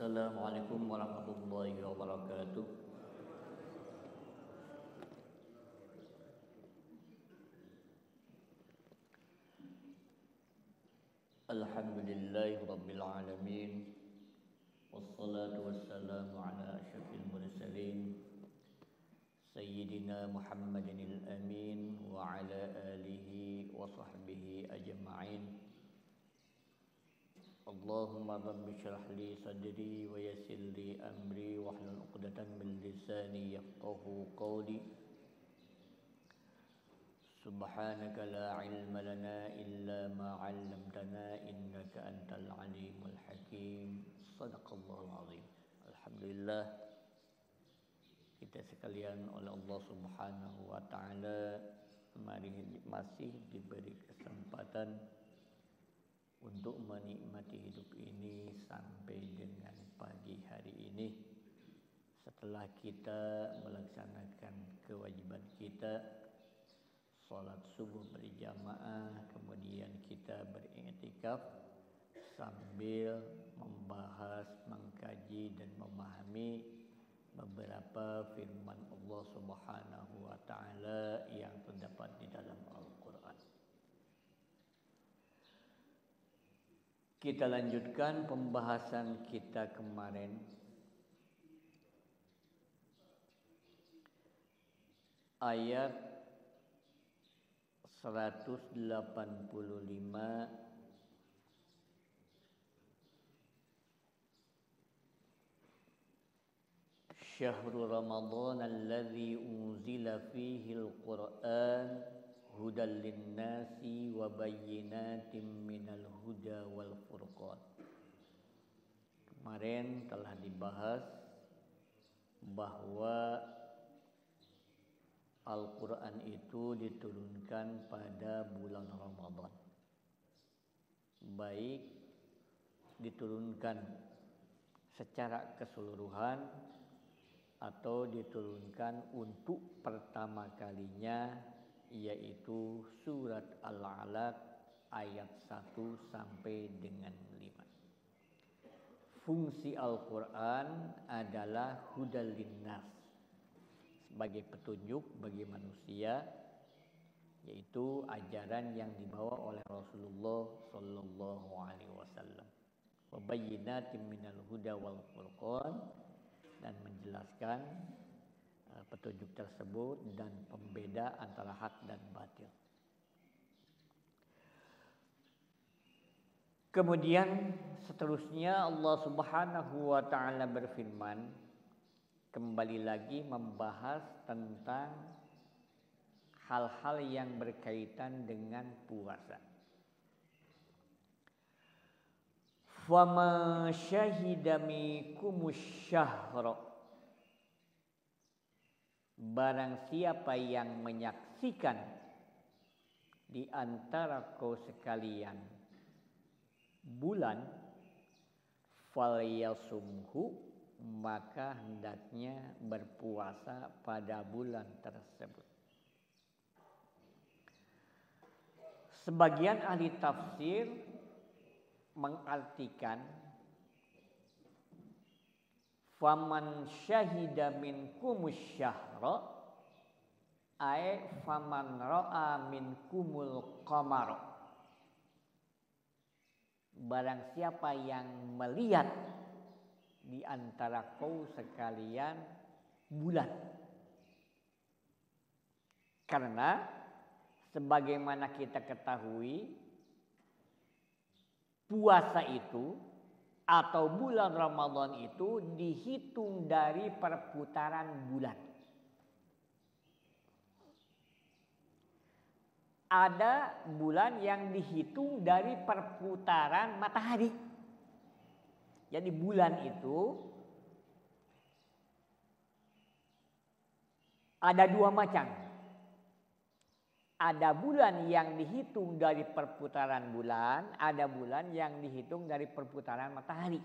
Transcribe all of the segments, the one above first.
Assalamualaikum warahmatullahi wabarakatuh. Alhamdulillahi rabbil alamin. Wassalatu wassalamu ala asyrafil mursalin Sayyidina Muhammadin al-amin wa ala alihi wa sahbihi ajma'in. Allahumma rabbi syrah li sadri wa yassir li amri wahlul 'uqdatam min lisani yafqahu qawli. Subhanaka la ilma lana illa ma 'allamtana innaka antal alimul hakim. Shadaqallahul azim. Alhamdulillah, kita sekalian oleh Allah Subhanahu wa taala masih diberi kesempatan untuk menikmati hidup ini sampai dengan pagi hari ini. Setelah kita melaksanakan kewajiban kita, salat subuh berjamaah, kemudian kita beriktikaf sambil membahas, mengkaji dan memahami beberapa firman Allah Subhanahu wa taala yang terdapat di dalam Al-Qur'an. Kita lanjutkan pembahasan kita kemarin. Ayat 185 Syahrul Ramadan alladzi unzila fihi al-Qur'an hudal linnasi wa bayyinatin minal huda wal furqan. Kemarin telah dibahas bahwa Al-Quran itu diturunkan pada bulan Ramadan. Baik diturunkan secara keseluruhan atau diturunkan untuk pertama kalinya, yaitu surat Al-Alaq ayat 1 sampai dengan 5. Fungsi Al-Quran adalah hudal linnas, sebagai petunjuk bagi manusia, yaitu ajaran yang dibawa oleh Rasulullah sallallahu alaihi wasallam. Wa bayyinatin minal huda wal furqan, dan menjelaskan petunjuk tersebut dan pembeda antara hak dan batil. Kemudian seterusnya Allah Subhanahu wa taala berfirman, kembali lagi membahas tentang hal-hal yang berkaitan dengan puasa. Fama syahida minkumus syahra, barang siapa yang menyaksikan di antara kau sekalian bulan, falyasumhu, maka hendaknya berpuasa pada bulan tersebut. Sebagian ahli tafsir mengartikan faman syahida minkumus syahra ay faman ra'a minkumul qamar, barang siapa yang melihat di antara kau sekalian bulan. Karena sebagaimana kita ketahui, puasa itu atau bulan Ramadan itu dihitung dari perputaran bulan. Ada bulan yang dihitung dari perputaran matahari. Jadi bulan itu ada dua macam. Ada bulan yang dihitung dari perputaran bulan, ada bulan yang dihitung dari perputaran matahari.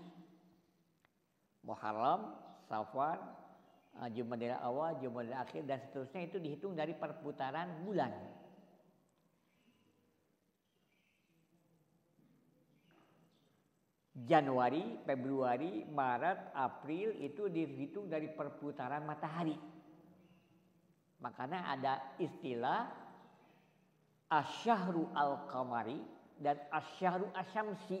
Muharram, Safar, Jumadil Awal, Jumadil Akhir dan seterusnya itu dihitung dari perputaran bulan. Januari, Februari, Maret, April itu dihitung dari perputaran matahari. Makanya ada istilah asyahru al-qamari dan asyahru asyamsi.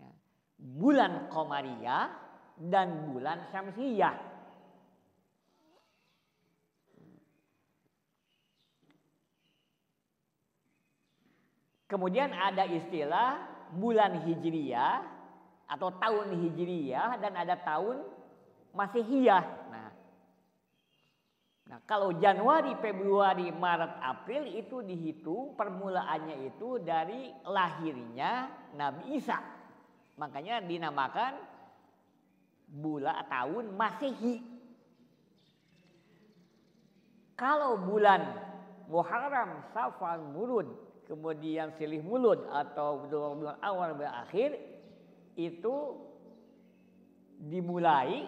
Ya. Bulan qamariyah dan bulan syamsiyah. Kemudian ada istilah bulan hijriyah atau tahun hijriyah dan ada tahun masihiyah. Nah, kalau Januari, Februari, Maret, April itu dihitung permulaannya itu dari lahirnya Nabi Isa. Makanya dinamakan bulan tahun Masehi. Kalau bulan Muharram, Safar, Mulud, kemudian Silih Mulud atau bulan awal berakhir itu dimulai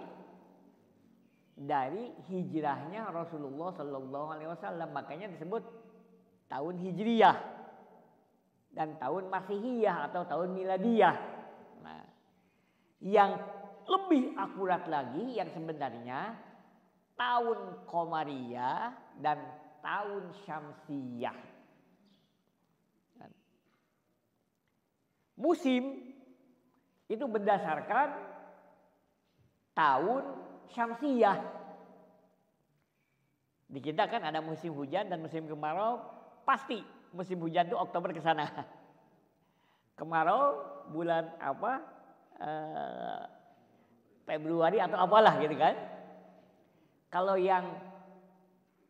dari hijrahnya Rasulullah Sallallahu Alaihi Wasallam. Makanya disebut tahun hijriyah dan tahun masihiyah atau tahun miladiyah. Nah, yang lebih akurat lagi yang sebenarnya tahun qamariyah dan tahun syamsiyah. Musim itu berdasarkan tahun syamsiyah. Di kita kan ada musim hujan dan musim kemarau. Pasti musim hujan itu Oktober ke sana. Kemarau bulan apa? Februari atau apalah gitu kan. Kalau yang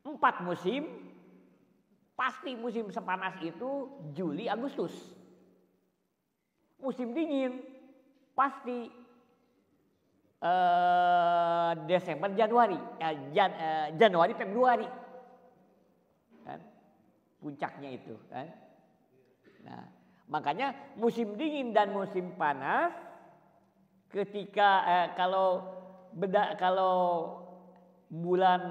4 musim, pasti musim sepanas itu Juli Agustus. Musim dingin pasti Desember Januari, Januari Februari, kan? Puncaknya itu, kan? Nah, makanya musim dingin dan musim panas, ketika kalau bulan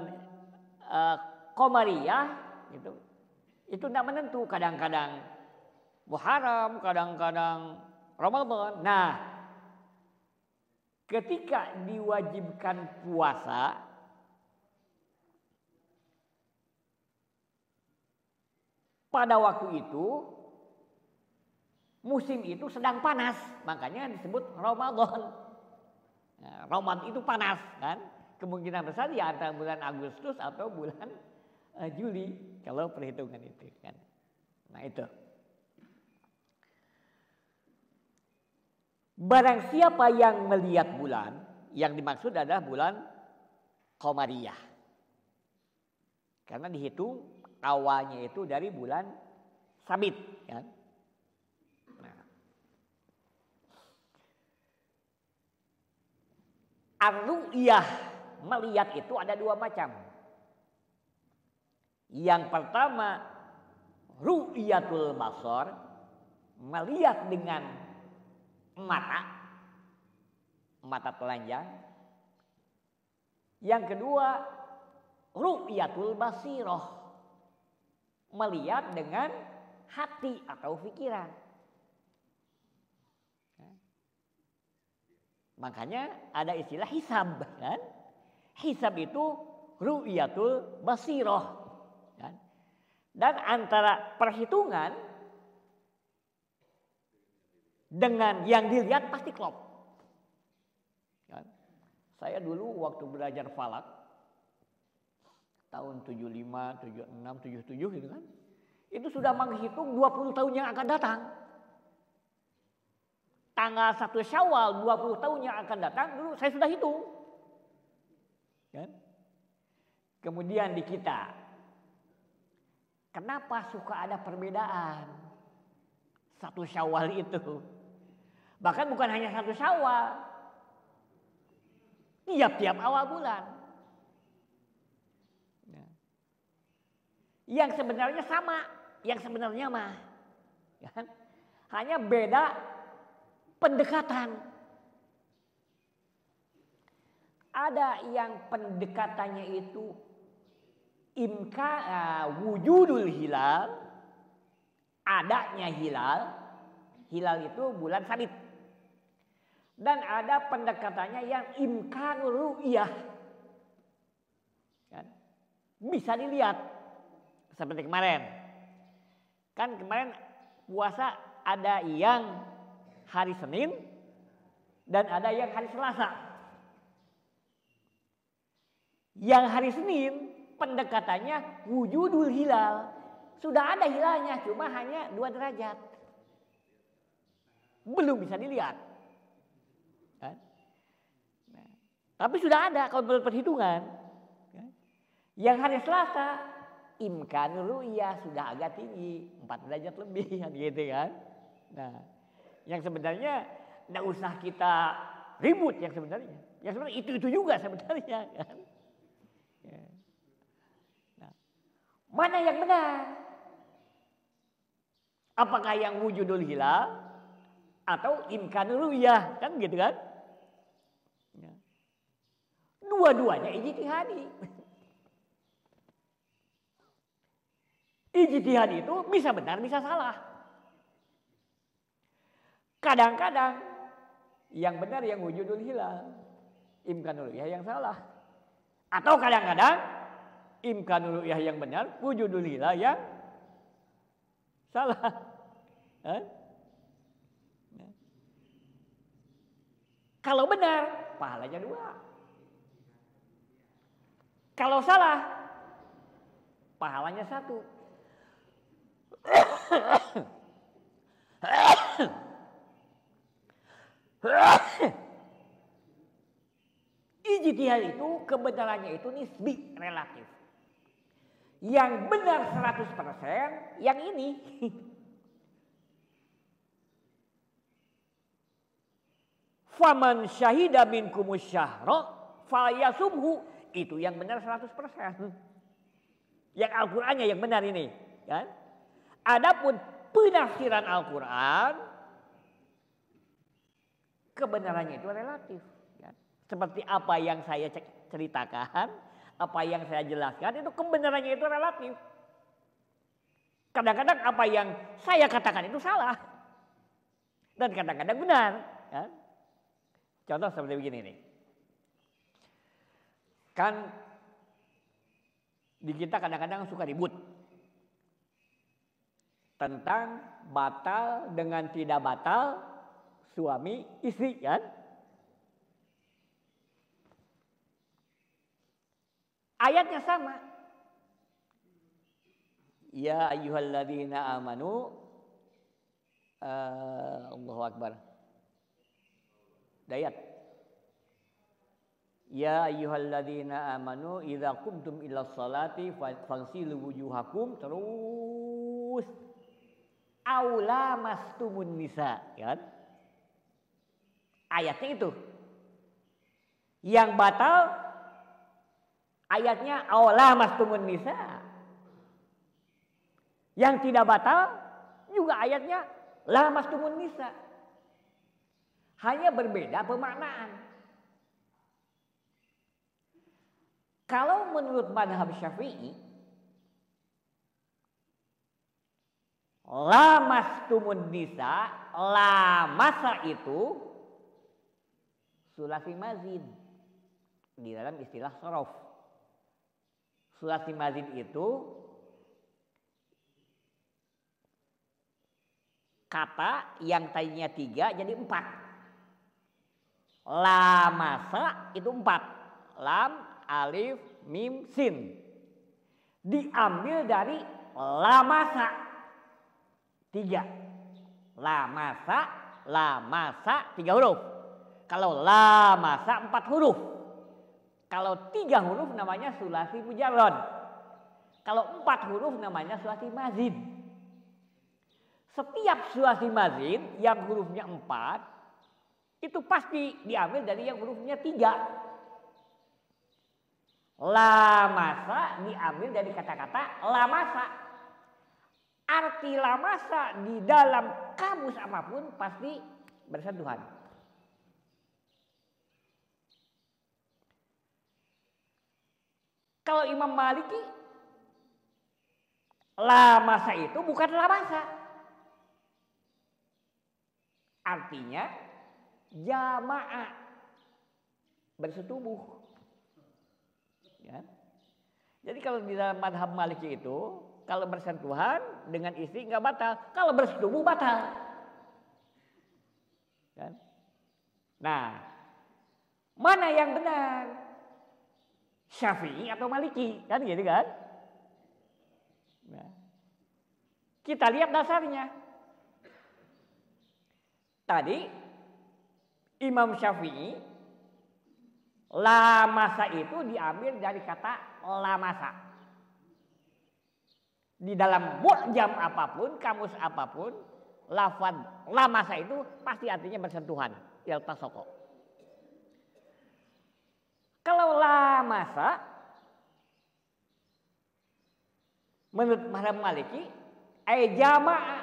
Qamariyah itu tidak menentu, kadang-kadang Muharram, kadang-kadang Ramadan. Nah, ketika diwajibkan puasa, pada waktu itu musim itu sedang panas, makanya disebut Ramadan. Nah, Ramadan itu panas kan, kemungkinan besar di antara bulan Agustus atau bulan Juli kalau perhitungan itu kan. Nah itu. Barang siapa yang melihat bulan, yang dimaksud adalah bulan Qamariyah. Karena dihitung awalnya itu dari bulan Sabit, kan? Nah. Ar-ru'yah, melihat itu ada 2 macam. Yang pertama, ru'yatul basar, melihat dengan mata telanjang. Yang kedua, ru'yatul basirah, melihat dengan hati atau pikiran. Makanya ada istilah hisab, kan? Hisab itu ru'yatul basirah, kan? Dan antara perhitungan dengan yang dilihat pasti klop. Kan? Saya dulu waktu belajar falak tahun 75, 76, 77 gitu kan. Itu sudah menghitung 20 tahun yang akan datang. Tanggal 1 Syawal 20 tahun yang akan datang dulu saya sudah hitung. Kan? Kemudian di kita, kenapa suka ada perbedaan 1 Syawal itu? Bahkan bukan hanya 1 Syawal, tiap-tiap awal bulan. Yang sebenarnya sama, yang sebenarnya mah, kan? Hanya beda pendekatan. Ada yang pendekatannya itu wujudul hilal, adanya hilal. Hilal itu bulan sabit. Dan ada pendekatannya yang imkanul ru'yah. Kan? Bisa dilihat. Seperti kemarin. Kan kemarin puasa ada yang hari Senin dan ada yang hari Selasa. Yang hari Senin pendekatannya wujudul hilal. Sudah ada hilalnya, cuma hanya 2 derajat. Belum bisa dilihat. Kan? Nah, tapi sudah ada kalau menurut perhitungan. Kan? Yang hari Selasa, imkanul ru'yah sudah agak tinggi, 4 derajat lebih, gitu kan. Nah, yang sebenarnya tidak usah kita ribut yang sebenarnya. Yang sebenarnya itu juga sebenarnya kan. Ya. Nah, mana yang benar? Apakah yang wujudul hilal atau imkanul ru'yah, kan gitu kan? Ya. Dua-duanya ijtihadi. Ijtihad itu bisa benar, bisa salah. Kadang-kadang yang benar yang wujudul hilal, imkanul ru'yah yang salah. Atau kadang-kadang imkanul ru'yah yang benar, wujudul hilal yang salah. Kalau benar, pahalanya 2. Kalau salah, pahalanya 1. Ijtihad itu kebenarannya itu nisbi, relatif. Yang benar 100% yang ini. Faman syahida minkumus syahra falyasumhu, itu yang benar 100%. Yang Al-Qur'annya yang benar ini, kan? Adapun penafsiran Al-Qur'an kebenarannya itu relatif, kan? Seperti apa yang saya ceritakan, apa yang saya jelaskan itu kebenarannya itu relatif. Kadang-kadang apa yang saya katakan itu salah dan kadang-kadang benar, kan? Contoh seperti begini nih. Kan di kita kadang-kadang suka ribut tentang batal dengan tidak batal suami istri, kan? Ayatnya sama. Ya ayyuhalladzina amanu, Allahu Akbar. Ayat. Ya ayyuhalladzina amanu idza qumtum ila sholati faghsilu wujuhakum, terus aula mastumun nisa, kan? Ayatnya itu. Yang batal ayatnya aula mastumun nisa. Yang tidak batal juga ayatnya la mastumun nisa. Hanya berbeda pemaknaan. Kalau menurut madhab Syafi'i, lamastumun nisa, lamasa itu sulasi mazid di dalam istilah shorof. Sulasi mazid itu kata yang tadinya 3 jadi 4. Lamasa itu 4. Lam, alif, mim, sin. Diambil dari lamasa 3. Lamasa 3 huruf. Kalau lamasa 4 huruf. Kalau 3 huruf namanya sulasi mujarrad. Kalau 4 huruf namanya sulasi mazid. Setiap sulasi mazid yang hurufnya 4 itu pasti diambil dari yang hurufnya 3. Lamasa diambil dari kata-kata lamasa. Arti lamasa di dalam kamus apapun pasti bersentuhan. Kalau Imam Maliki, lamasa itu bukan lamasa. Artinya jamaah bersetubuh. Ya. Jadi kalau di dalam madhab Maliki itu, kalau bersentuhan dengan istri nggak batal, kalau bersetubuh batal. Kan? Nah, mana yang benar? Syafi'i atau Maliki? Kan gitu kan? Nah, kita lihat dasarnya. Tadi Imam Syafi'i lamasa itu diambil dari kata lamasa. Di dalam mu'jam apapun, kamus apapun, lafaz lamasa itu pasti artinya bersentuhan, iltasaqo. Kalau lamasa menurut mazhab Maliki jamaah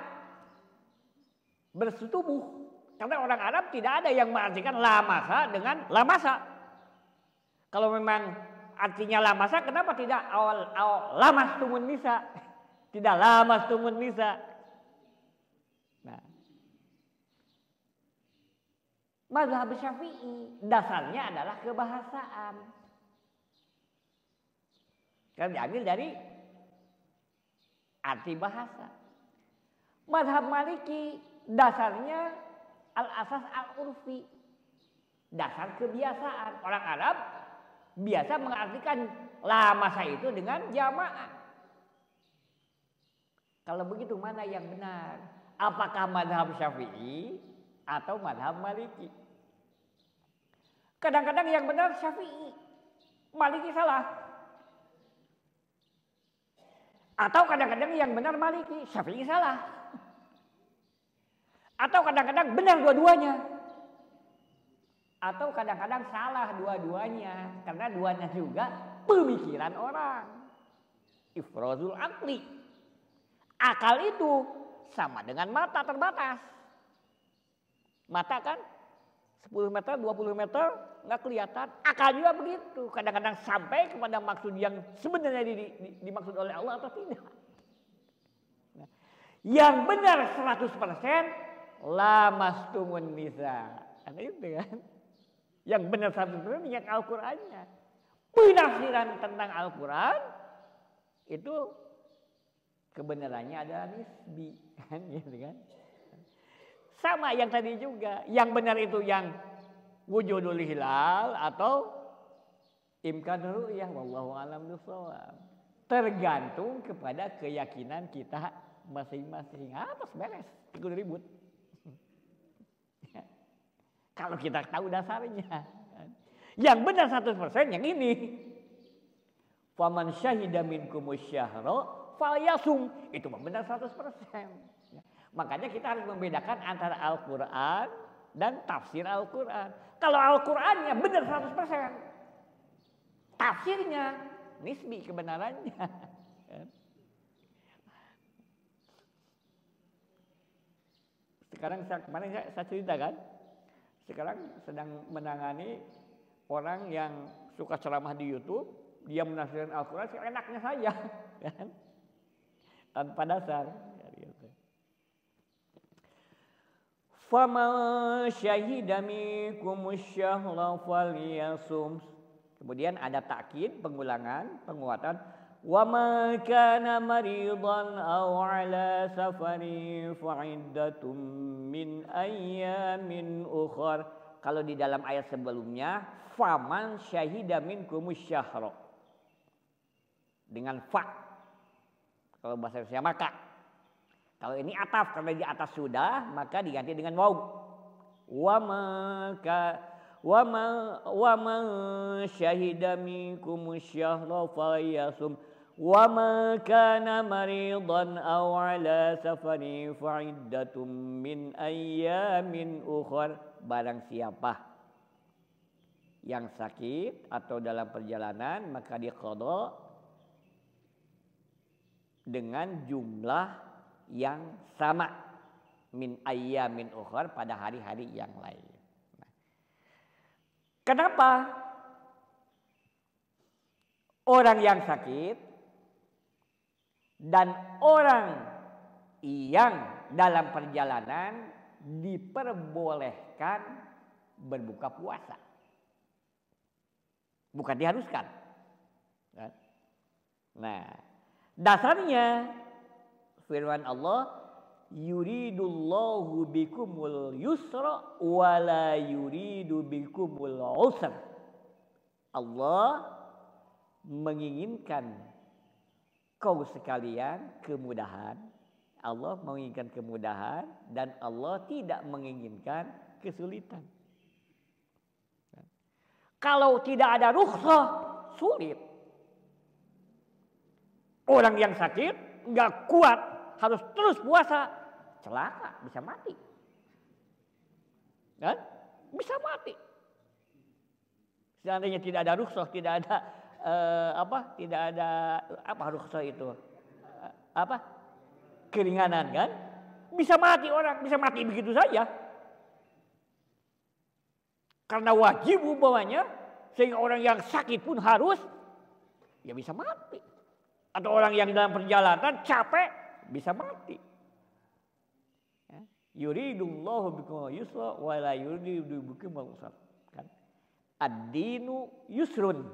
bersetubuh. Karena orang Arab tidak ada yang mengartikan lamasa dengan lamasa. Kalau memang artinya lamasa, kenapa tidak awal lamas tumun nisa? Tidak lamas tumun nisa. Nah, mazhab Syafi'i dasarnya adalah kebahasaan. Kan diambil dari arti bahasa. Mazhab Maliki dasarnya al-asas al-urfi. Dasar kebiasaan. Orang Arab biasa mengartikan lamasa itu dengan jamaah. Kalau begitu mana yang benar? Apakah mazhab Syafi'i atau mazhab Maliki? Kadang-kadang yang benar Syafi'i, Maliki salah. Atau kadang-kadang yang benar Maliki, Syafi'i salah. Atau kadang-kadang benar dua-duanya. Atau kadang-kadang salah dua-duanya. Karena duanya juga pemikiran orang. Ifrazul aqli. Akal itu sama dengan mata terbatas. Mata kan 10 meter, 20 meter nggak kelihatan. Akal juga begitu. Kadang-kadang sampai kepada maksud yang sebenarnya dimaksud oleh Allah atau tidak. Nah, yang benar 100% lamastumun nisa. Ada itu kan? Yang benar 100% ingat Al-Qur'annya. Penafsiran tentang Al-Qur'an itu kebenarannya adalah nisbi, kan gitu kan? Sama yang tadi juga, yang benar itu yang wujudul hilal atau imkanul ru'yah, wallahu a'lam bishawab. Tergantung kepada keyakinan kita masing-masing. Atas beres, ikut ribut. Kalau kita tahu dasarnya. Yang benar 100% yang ini. Faman syahida minkumus syahra falyasum. Itu benar 100%. Makanya kita harus membedakan antara Al-Quran dan tafsir Al-Quran. Kalau Al-Qurannya benar 100%. Tafsirnya nisbi kebenarannya. Sekarang kemarin saya cerita kan. Sekarang sedang menangani orang yang suka ceramah di YouTube. Dia menafsirkan Al-Quran seenaknya saja. Kan? Tanpa dasar. Faman syahida minkumus syahra falyasum. Kemudian ada takkid, pengulangan, penguatan. Wa ma kana maridan aw ala safari fa iddatum min ayyamin ukhra. Kalau di dalam ayat sebelumnya faman syahida minkumus syahra dengan fa. Kalau bahasa Indonesia maka. Kalau ini ataf, karena di atas sudah, maka diganti dengan waw. Wa ma syahida minkumus syahra falyasum. Wa ma kana maridan aw ala safari fa iddatum min ayyamin ukhra. Barang siapa yang sakit atau dalam perjalanan, maka diqadha dengan jumlah yang sama min ayyamin ukhra, pada hari-hari yang lain. Nah, kenapa orang yang sakit dan orang yang dalam perjalanan diperbolehkan berbuka puasa. Bukan diharuskan. Nah, dasarnya firman Allah, yuridullahu bikumul yusra wa la yuridu bikumul usra. Allah menginginkan kau sekalian kemudahan. Allah menginginkan kemudahan dan Allah tidak menginginkan kesulitan. Kalau tidak ada rukhsah, sulit. Orang yang sakit, nggak kuat, harus terus puasa, celaka, bisa mati. Kan? Bisa mati. Seandainya tidak ada rukhsah, tidak ada tidak ada rukhsah itu? Keringanan kan? Bisa mati orang, bisa mati begitu saja. Karena wajib umpamanya, sehingga orang yang sakit pun harus, ya bisa mati. Atau orang yang dalam perjalanan capek, bisa mati. Yuridullahu bikumul yusra wa la yuridu bikumul usra. Kan? Ad-dinu yusrun.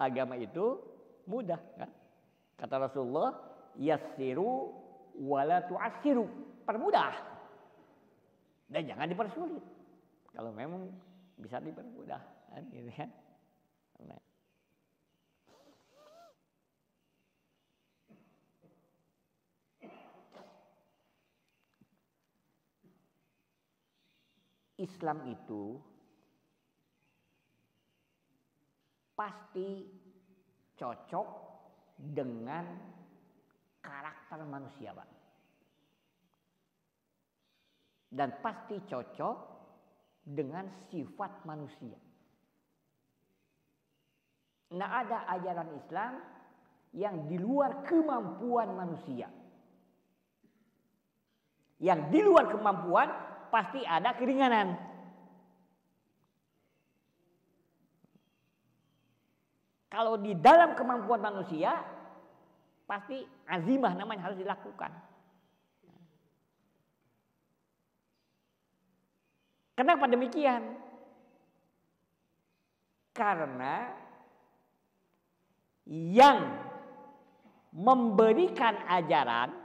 Agama itu mudah. Kan? Kata Rasulullah, yassiru wa la tu'assiru. Permudah. Dan jangan dipersulit. Kalau memang bisa dipermudah. Kan? Gitu kan? Nah. Islam itu pasti cocok dengan karakter manusia, Pak. Dan pasti cocok dengan sifat manusia. Nggak ada ajaran Islam yang di luar kemampuan manusia. Yang di luar kemampuan pasti ada keringanan. Kalau di dalam kemampuan manusia, pasti azimah namanya harus dilakukan. Kenapa demikian? Karena yang memberikan ajaran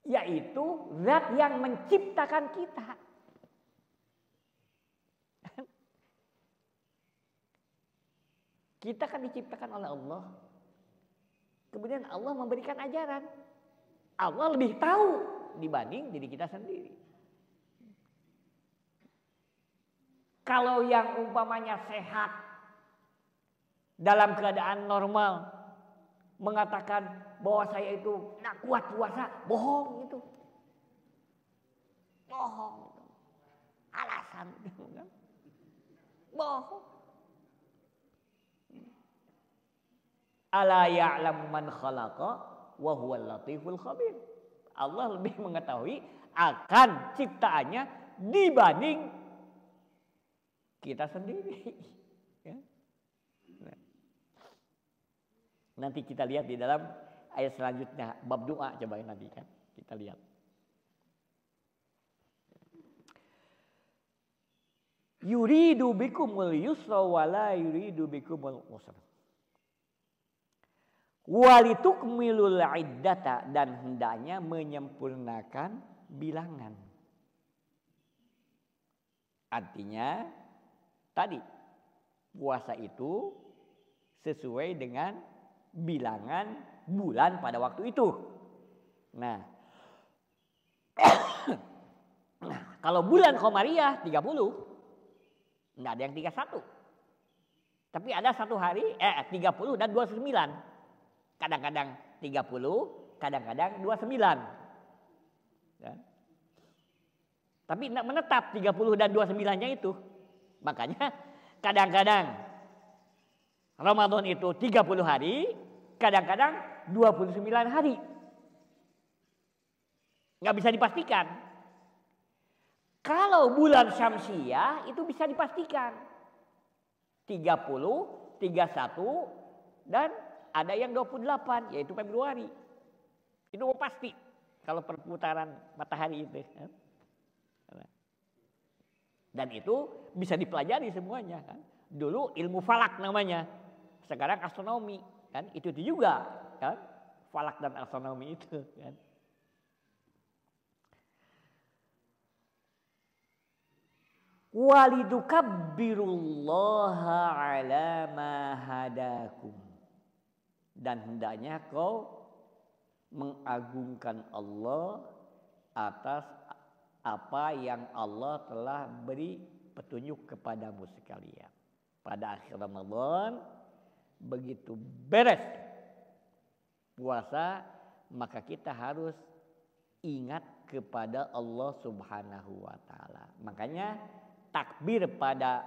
yaitu zat yang menciptakan kita. Kita kan diciptakan oleh Allah. Kemudian Allah memberikan ajaran. Allah lebih tahu dibanding diri kita sendiri. Kalau yang umpamanya sehat dalam keadaan normal mengatakan bahwa saya itu tidak kuat puasa, bohong itu. Bohong itu. Alasan itu kan. Bohong. Ala ya'lamu man khalaqa wa huwal latiful khabir. Allah lebih mengetahui akan ciptaannya dibanding kita sendiri. Ya. Nanti kita lihat di dalam ayat selanjutnya bab doa, coba nanti kan kita lihat. Yuridu bikumul yusra wa la yuridu bikumul usra. Walitukmilul iddata, dan hendaknya menyempurnakan bilangan. Artinya tadi puasa itu sesuai dengan bilangan bulan pada waktu itu. Nah, kalau bulan Qamariyah 30, enggak ada yang 31. Tapi ada satu hari 30 dan 29. Kadang-kadang 30, kadang-kadang 29. Ya. Tapi tidak menetap 30 dan 29-nya itu. Makanya kadang-kadang Ramadan itu 30 hari, kadang-kadang 29 hari. Nggak bisa dipastikan. Kalau bulan Syamsiyah itu bisa dipastikan. 30, 31, dan ada yang 28, yaitu Februari. Itu pasti kalau perputaran matahari itu. Dan itu bisa dipelajari semuanya kan. Dulu ilmu falak namanya, sekarang astronomi kan. Itu juga kan, falak dan astronomi itu kan. Walidukabbirullaha ala ma hadakum. Dan hendaknya kau mengagungkan Allah atas apa yang Allah telah beri petunjuk kepadamu sekalian. Pada akhir Ramadan begitu beres puasa, maka kita harus ingat kepada Allah Subhanahu wa taala. Makanya takbir pada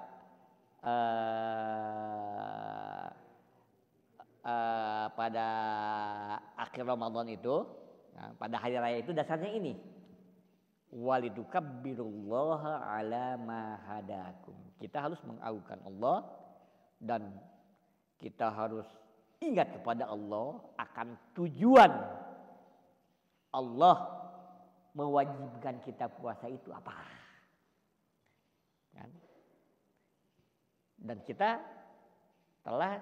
pada akhir Ramadan itu, nah, pada hari raya itu dasarnya ini. Walidukabbirullaha ala ma hadakum. Kita harus mengagungkan Allah dan kita harus ingat kepada Allah akan tujuan Allah mewajibkan kita puasa itu apa. Kan? Dan kita telah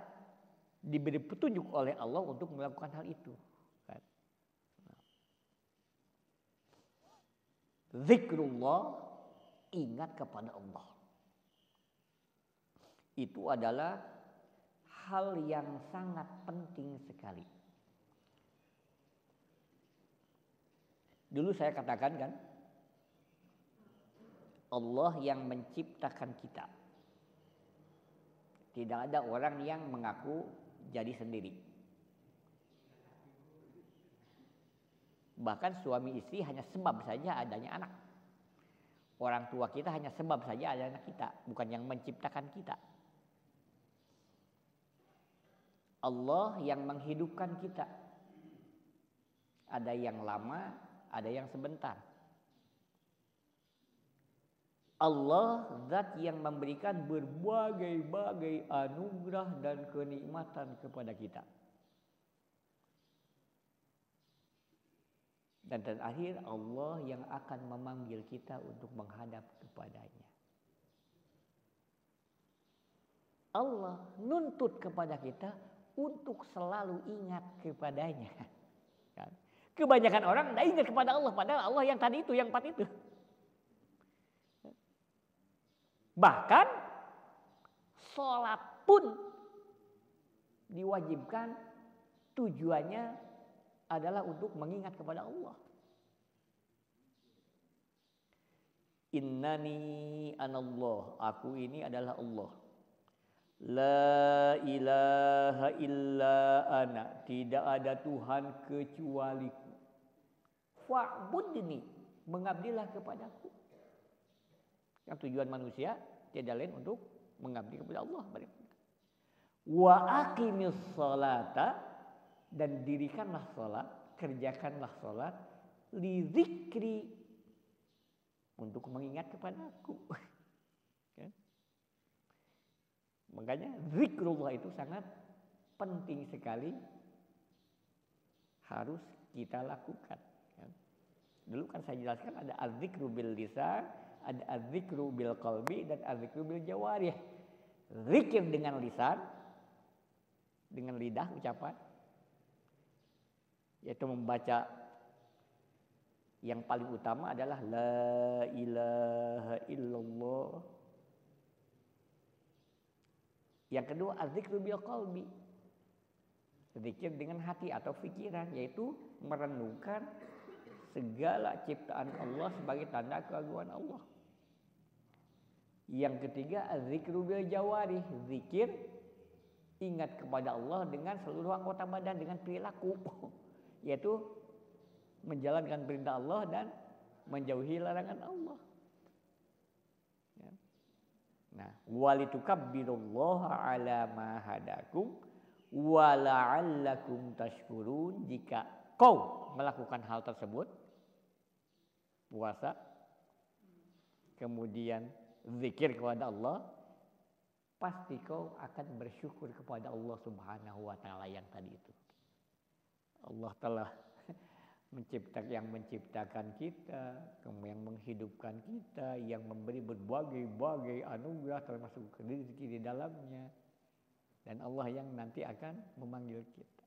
diberi petunjuk oleh Allah untuk melakukan hal itu. Kan? Zikrullah, ingat kepada Allah. Itu adalah hal yang sangat penting sekali. Dulu saya katakan kan, Allah yang menciptakan kita. Tidak ada orang yang mengaku jadi sendiri. Bahkan suami istri hanya sebab saja adanya anak. Orang tua kita hanya sebab saja adanya anak kita, bukan yang menciptakan kita. Allah yang menghidupkan kita. Ada yang lama, ada yang sebentar. Allah zat yang memberikan berbagai-bagai anugerah dan kenikmatan kepada kita. Dan terakhir Allah yang akan memanggil kita untuk menghadap kepadanya. Allah nuntut kepada kita untuk selalu ingat kepadanya. Kebanyakan orang tidak ingat kepada Allah, padahal Allah yang tadi itu, yang empat itu. Bahkan sholat pun diwajibkan, tujuannya adalah untuk mengingat kepada Allah. Innani anallah, aku ini adalah Allah. La ilaha illa ana, tidak ada Tuhan kecualiku. Fa'budni, mengabdilah kepadaku. Yang tujuan manusia tiada lain untuk mengabdi kepada Allah. Wa aqimis salata, dan dirikanlah salat, kerjakanlah salat, li zikri, untuk mengingat kepadaku. Okay. Makanya zikrullah itu sangat penting sekali, harus kita lakukan. Dulu kan saya jelaskan ada az-zikru bil lisan, ada az-zikru bil qalbi, dan az-zikru bil jawarih. Zikir dengan lisan, dengan lidah ucapan, yaitu membaca. Yang paling utama adalah la ilaha illallah. Yang kedua az-zikru bil qalbi, zikir dengan hati atau pikiran, yaitu merenungkan segala ciptaan Allah sebagai tanda keagungan Allah. Yang ketiga az-zikru bil jawarih, zikir ingat kepada Allah dengan seluruh anggota badan, dengan perilaku, yaitu menjalankan perintah Allah dan menjauhi larangan Allah. Nah, walitukabbirullaha ala ma hadakum wa la'allakum tashkurun. Jika kau melakukan hal tersebut, puasa, kemudian zikir kepada Allah, pasti kau akan bersyukur kepada Allah Subhanahu wa taala yang tadi itu. Allah telah yang menciptakan kita, yang menghidupkan kita, yang memberi berbagai-bagai anugerah termasuk rezeki di dalamnya. Dan Allah yang nanti akan memanggil kita.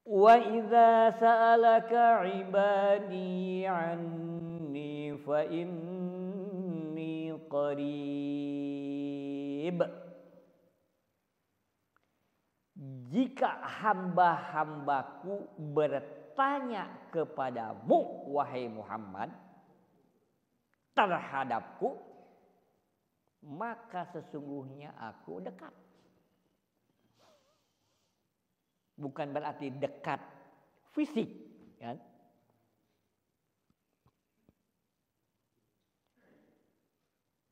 Wa idza sa'alaka 'ibadi 'anni fa inni qarib. Jika hamba-hambaku bertanya kepadamu wahai Muhammad terhadapku, maka sesungguhnya aku dekat. Bukan berarti dekat fisik, kan?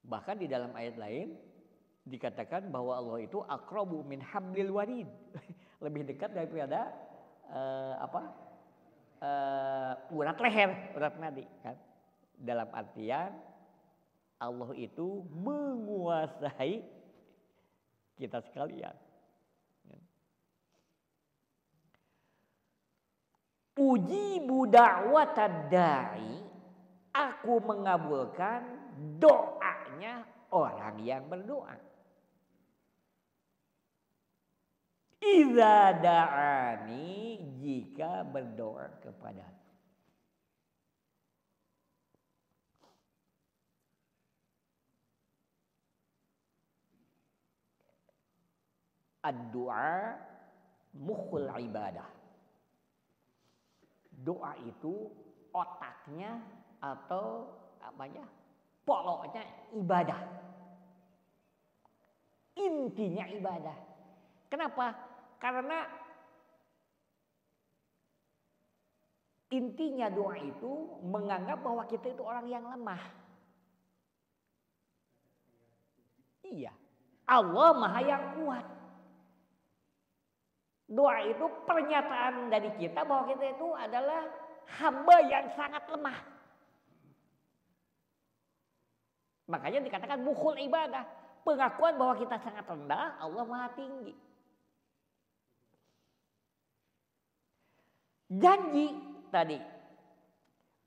Bahkan di dalam ayat lain dikatakan bahwa Allah itu aqrabu min hablil warid, lebih dekat daripada urat leher, urat nadi, kan? Dalam artian Allah itu menguasai kita sekalian. Ujibu da'watad da'i, aku mengabulkan doanya orang yang berdoa. Idza da'ani, jika berdoa kepadaku. Ad-du'a mukhul ibadah. Doa itu otaknya atau pokoknya ibadah. Intinya ibadah. Kenapa? Karena intinya doa itu menganggap bahwa kita itu orang yang lemah. Iya, Allah Maha yang kuat. Doa itu pernyataan dari kita bahwa kita itu adalah hamba yang sangat lemah. Makanya dikatakan mukhul ibadah. Pengakuan bahwa kita sangat rendah, Allah Maha tinggi. Janji tadi.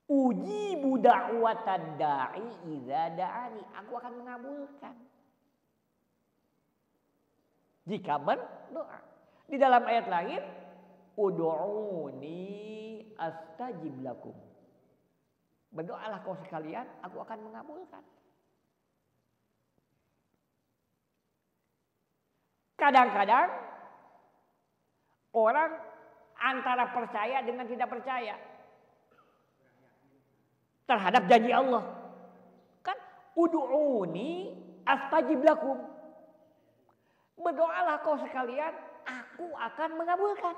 Ujibu da'watad da'i idza da'ani. Aku akan mengabulkan. Jika berdoa. Di dalam ayat lain, ud'uni astajib lakum. Berdoalah kau sekalian, aku akan mengabulkan. Kadang-kadang orang antara percaya dengan tidak percaya terhadap janji Allah. Kan ud'uni astajib lakum. Berdoalah kau sekalian, aku akan mengabulkan.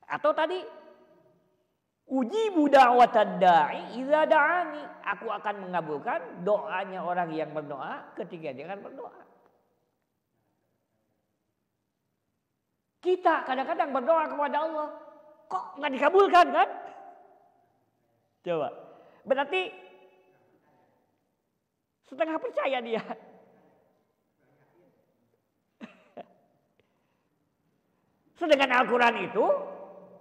Atau tadi ujibu da'watad da'i idza da'ani, aku akan mengabulkan doanya orang yang berdoa ketika dia akan berdoa. Kita kadang-kadang berdoa kepada Allah, kok nggak dikabulkan, kan? Coba, berarti setengah percaya dia. Sedangkan Al-Quran itu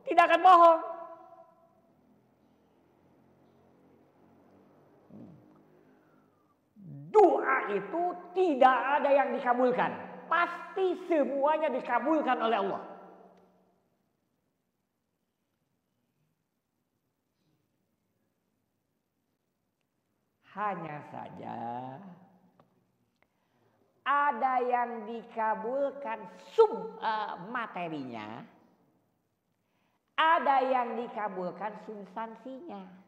tidak akan bohong. Doa itu tidak ada yang dikabulkan. Pasti semuanya dikabulkan oleh Allah. Hanya saja ada yang dikabulkan materinya, ada yang dikabulkan substansinya.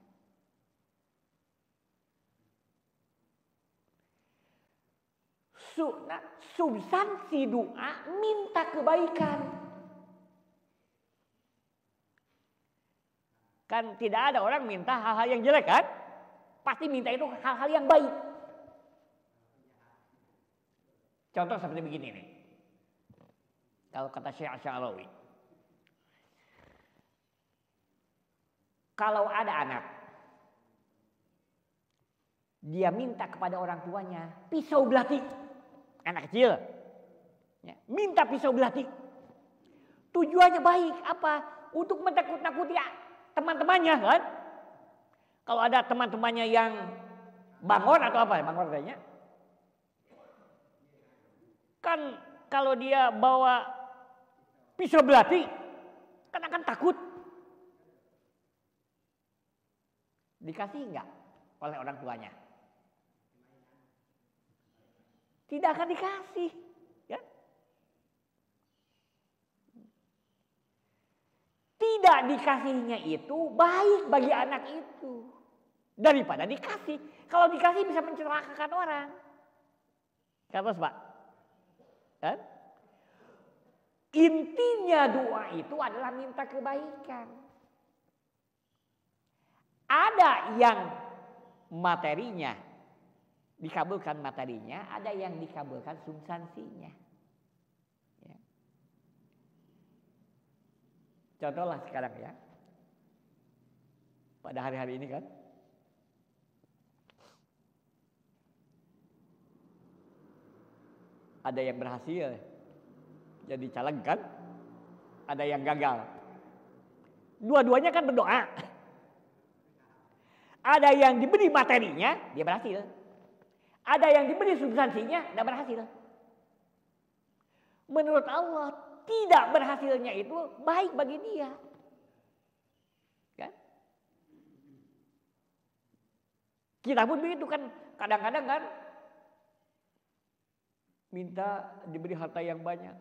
Substansi doa minta kebaikan. Kan tidak ada orang minta hal-hal yang jelek, kan? Pasti minta itu hal-hal yang baik. Contoh seperti begini nih. Kalau kata Syekh Asy'arawi, kalau ada anak, dia minta kepada orang tuanya pisau belati. anak kecil, ya, minta pisau belati. Tujuannya baik, apa? Untuk menakut-nakuti teman-temannya kan. Kalau ada teman-temannya yang bangon atau apa? Bangon katanya. Kan kalau dia bawa pisau belati, kan akan takut. Dikasih enggak oleh orang tuanya? Tidak akan dikasih. Ya? Tidak dikasihnya itu baik bagi anak itu. Daripada dikasih. Kalau dikasih bisa mencelakakan orang. Terus Pak. Kan? Intinya doa itu adalah minta kebaikan. Ada yang materinya dikabulkan materinya, ada yang dikabulkan substansinya. Ya. Contohlah sekarang ya, pada hari-hari ini kan, ada yang berhasil jadi caleg kan, ada yang gagal. Dua-duanya kan berdoa. Ada yang diberi materinya, dia berhasil. Ada yang diberi substansinya, tidak berhasil. Menurut Allah, tidak berhasilnya itu baik bagi dia. Kan? Kita pun begitu kan, kadang-kadang kan, minta diberi harta yang banyak.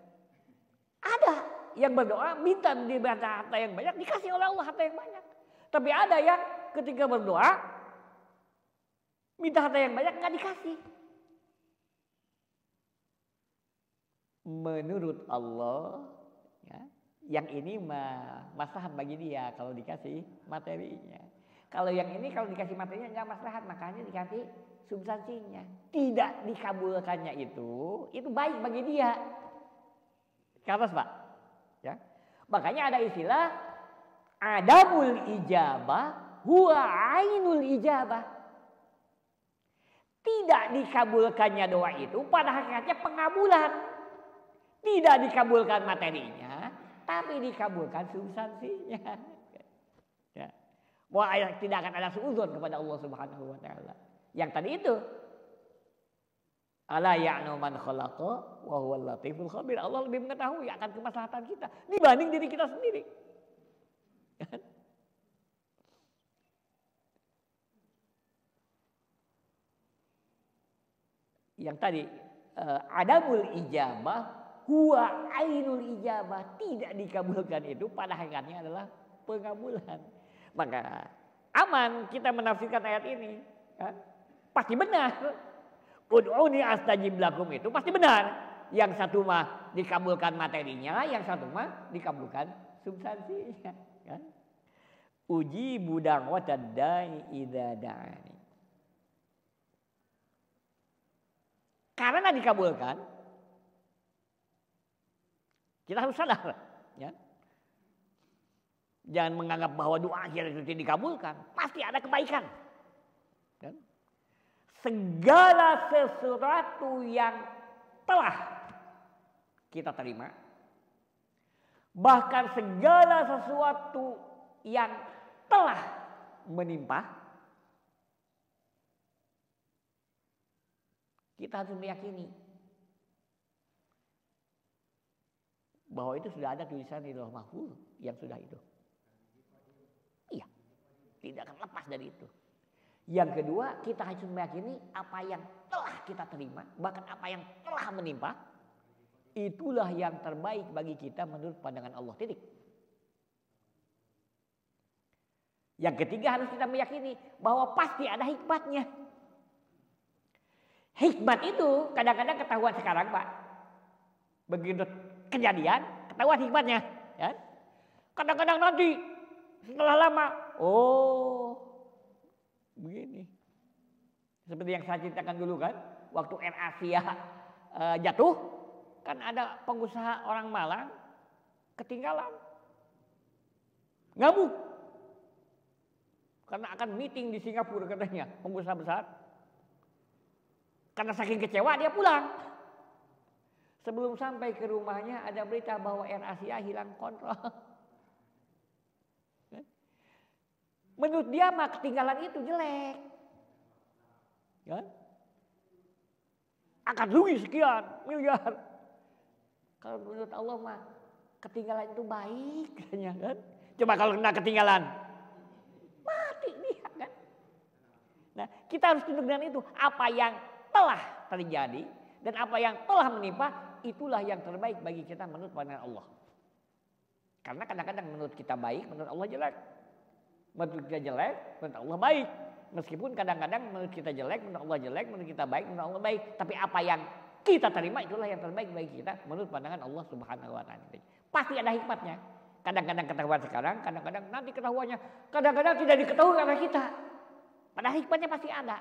Ada yang berdoa, minta diberi harta yang banyak, dikasih oleh Allah harta yang banyak. Tapi ada yang ketika berdoa, minta harta yang banyak, nggak dikasih. Menurut Allah, ya, yang ini maslahat bagi dia kalau dikasih materinya. Kalau yang ini kalau dikasih materinya nggak maslahat, makanya dikasih substansinya. Tidak dikabulkannya itu baik bagi dia. Terus Pak, ya. Makanya ada istilah adamul ijabah huwa ainul ijabah. Tidak dikabulkannya doa itu pada hakikatnya pengabulan. Tidak dikabulkan materinya, tapi dikabulkan substansinya. Ya. Wah, tidak akan ada suudzon kepada Allah Subhanahu wa taala. Yang tadi itu ala ya'nu man khalaqa wa huwal latiful khabir. Allah lebih mengetahui akan kemaslahatan kita dibanding diri kita sendiri. Yang tadi adamul ijabah huwa ainul ijabah, tidak dikabulkan itu pada hakikatnya adalah pengabulan. Maka aman kita menafsirkan ayat ini, kan? Pasti benar. Ud'uni astajib lakum itu pasti benar. Yang satu mah dikabulkan materinya, yang satu mah dikabulkan substansinya, kan? Uji budang watadai idza da'ani. Karena dikabulkan, kita harus sadar, ya. Jangan menganggap bahwa doa kita itu tidak dikabulkan, pasti ada kebaikan. Dan segala sesuatu yang telah kita terima, bahkan segala sesuatu yang telah menimpa, kita harus meyakini bahwa itu sudah ada tulisan di Lauh Mahfuz yang sudah itu. Iya, tidak akan lepas dari itu. Yang kedua, kita harus meyakini apa yang telah kita terima, bahkan apa yang telah menimpa, itulah yang terbaik bagi kita menurut pandangan Allah. Titik. Yang ketiga, harus kita meyakini bahwa pasti ada hikmatnya. Hikmat itu kadang-kadang ketahuan sekarang Pak. Begitu kejadian, ketahuan hikmatnya. Ya. Kadang-kadang nanti setelah lama, oh begini. Seperti yang saya ceritakan dulu kan. Waktu Air Asia jatuh, kan ada pengusaha orang Malang ketinggalan. Ngamuk. Karena akan meeting di Singapura katanya, pengusaha besar. Karena saking kecewa dia pulang. Sebelum sampai ke rumahnya ada berita bahwa Air Asia hilang kontrol. Menurut dia mah ketinggalan itu jelek. Kan? Akan rugi sekian miliar. Kalau menurut Allah mah ketinggalan itu baik katanya kan. Coba kalau kena ketinggalan mati dia kan. Nah, kita harus tunduk dengan itu. Apa yang telah terjadi dan apa yang telah menimpa, itulah yang terbaik bagi kita menurut pandangan Allah. Karena kadang-kadang menurut kita baik, menurut Allah jelek. Menurut kita jelek, menurut Allah baik. Meskipun kadang-kadang menurut kita jelek, menurut Allah jelek, menurut kita baik, menurut Allah baik. Tapi apa yang kita terima itulah yang terbaik bagi kita menurut pandangan Allah Subhanahu wa taala. Pasti ada hikmatnya. Kadang-kadang ketahuan sekarang, kadang-kadang nanti ketahuannya, kadang-kadang tidak diketahui oleh kita. Padahal hikmatnya pasti ada.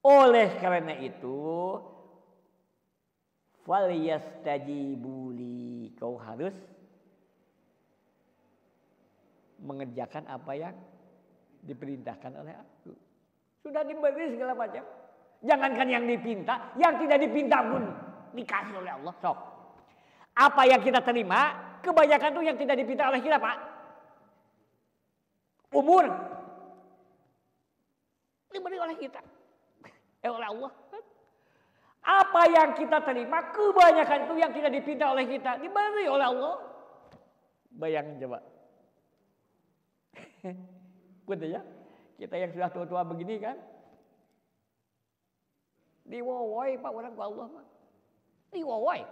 Oleh karena itu, falyastajibuli, kau harus mengerjakan apa yang diperintahkan oleh aku. Sudah diberi segala macam. Jangankan yang dipinta, yang tidak dipinta pun dikasih oleh Allah. Sok. Apa yang kita terima, kebanyakan itu yang tidak dipinta oleh kita, Pak. Umur diberi oleh kita. Oleh Allah. Apa yang kita terima, kebanyakan itu yang tidak dipinta oleh kita, diberi oleh Allah. Bayangin coba. Betul ya? Kita yang sudah tua-tua begini kan? Diwawai Pak orang ke Allah. Diwawai.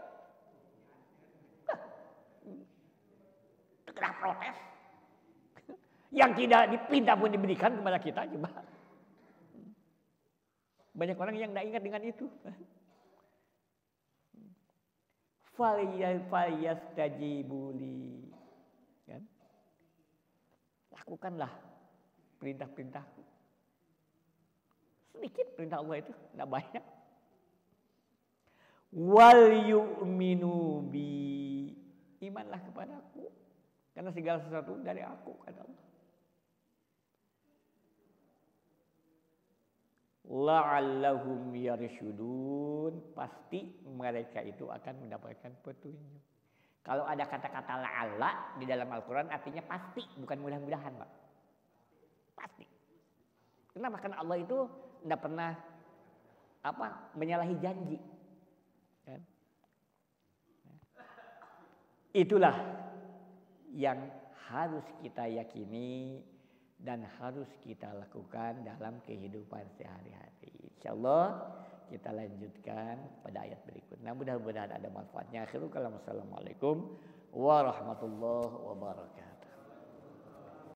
Kena protes. Yang tidak dipinta pun diberikan kepada kita. Coba. Banyak orang yang tidak ingat dengan itu. Falyastajibuli. Kan? Lakukanlah perintah-perintahku. Sedikit perintah Allah itu, tidak banyak. Wal yu'minu bi, imanlah kepadaku, karena segala sesuatu dari aku, kata Allah. La'allahum yarshudun, pasti mereka itu akan mendapatkan petunjuk. Kalau ada kata-kata la'alla di dalam Al-Quran artinya pasti, bukan mudah-mudahan, Pak. Pasti. Kenapa? Karena Allah itu tidak pernah menyalahi janji. Kan? Itulah yang harus kita yakini dan harus kita lakukan dalam kehidupan sehari-hari. InsyaAllah kita lanjutkan pada ayat berikutnya. Mudah-mudahan ada manfaatnya. Akhirul kalam. Assalamualaikum warahmatullahi wabarakatuh.